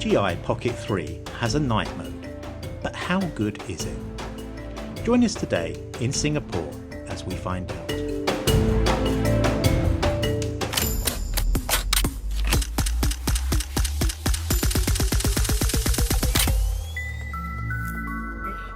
DJI Pocket 3 has a night mode, but how good is it? Join us today in Singapore as we find out.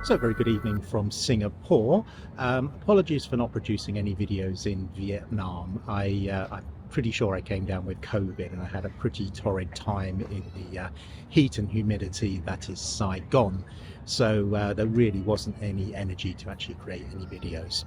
So very good evening from Singapore. Apologies for not producing any videos in Vietnam. I'm pretty sure I came down with COVID and I had a pretty torrid time in the heat and humidity that is Saigon. So there really wasn't any energy to actually create any videos.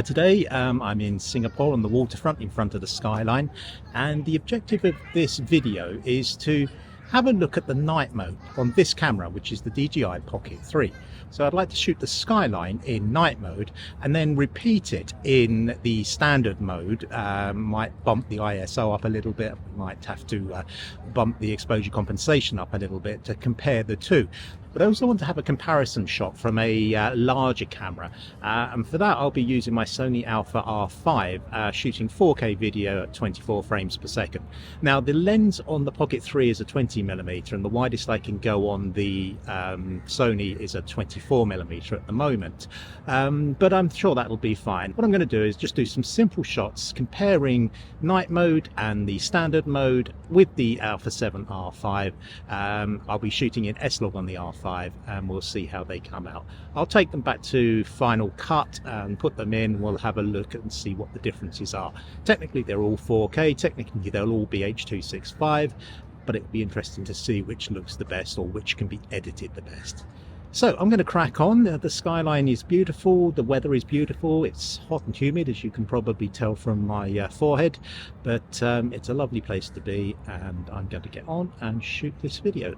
Today I'm in Singapore on the waterfront in front of the skyline, and the objective of this video is to have a look at the night mode on this camera, which is the DJI Pocket 3. So I'd like to shoot the skyline in night mode and then repeat it in the standard mode. Might bump the ISO up a little bit, might have to bump the exposure compensation up a little bit to compare the two. But I also want to have a comparison shot from a larger camera, and for that I'll be using my Sony a7rv, shooting 4K video at 24 frames per second. Now the lens on the Pocket 3 is a 20mm, and the widest I can go on the Sony is a 24mm at the moment, but I'm sure that'll be fine. What I'm going to do is just do some simple shots comparing night mode and the standard mode with the a7rv. I'll be shooting in S-Log on the R5, and we'll see how they come out. I'll take them back to Final Cut and put them in. We'll have a look and see what the differences are. Technically they're all 4K, technically they'll all be H.265, but it'll be interesting to see which looks the best or which can be edited the best. So I'm going to crack on. The skyline is beautiful, the weather is beautiful, it's hot and humid as you can probably tell from my forehead, but it's a lovely place to be, and I'm going to get on and shoot this video.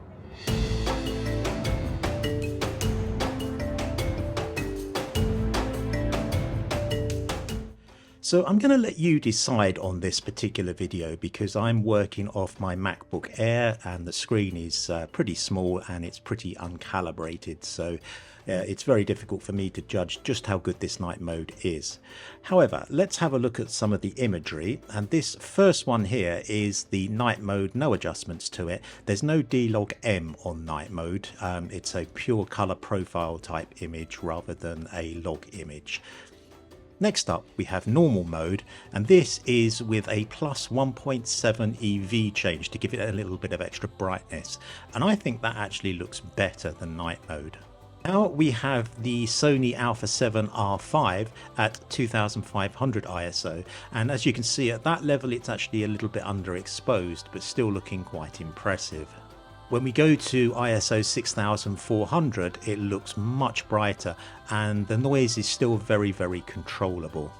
So I'm going to let you decide on this particular video because I'm working off my MacBook Air and the screen is pretty small and it's pretty uncalibrated, so it's very difficult for me to judge just how good this night mode is. However, let's have a look at some of the imagery, and this first one here is the night mode, no adjustments to it. There's no D-Log M on night mode. It's a pure color profile type image rather than a log image. Next up we have normal mode, and this is with a plus 1.7 EV change to give it a little bit of extra brightness, and I think that actually looks better than night mode. Now we have the Sony a7rv at 2500 ISO, and as you can see at that level it's actually a little bit underexposed but still looking quite impressive. When we go to ISO 6400 it looks much brighter and the noise is still very controllable.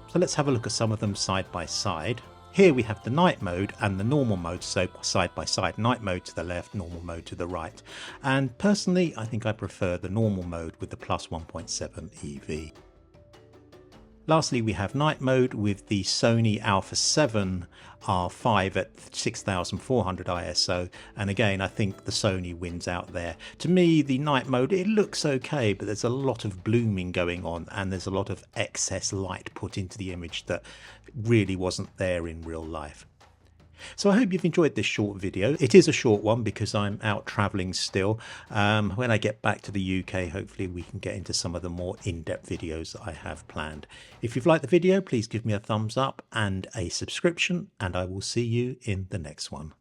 So let's have a look at some of them side by side. Here we have the night mode and the normal mode, so side by side, night mode to the left, normal mode to the right. And personally I think I prefer the normal mode with the plus 1.7 EV. Lastly, we have night mode with the Sony a7rv at 6400 ISO, and again I think the Sony wins out there. To me the night mode, it looks okay, but there's a lot of blooming going on and there's a lot of excess light put into the image that really wasn't there in real life. So I hope you've enjoyed this short video. It is a short one because I'm out traveling still. When I get back to the UK, hopefully we can get into some of the more in-depth videos that I have planned. If you've liked the video, please give me a thumbs up and a subscription, and I will see you in the next one.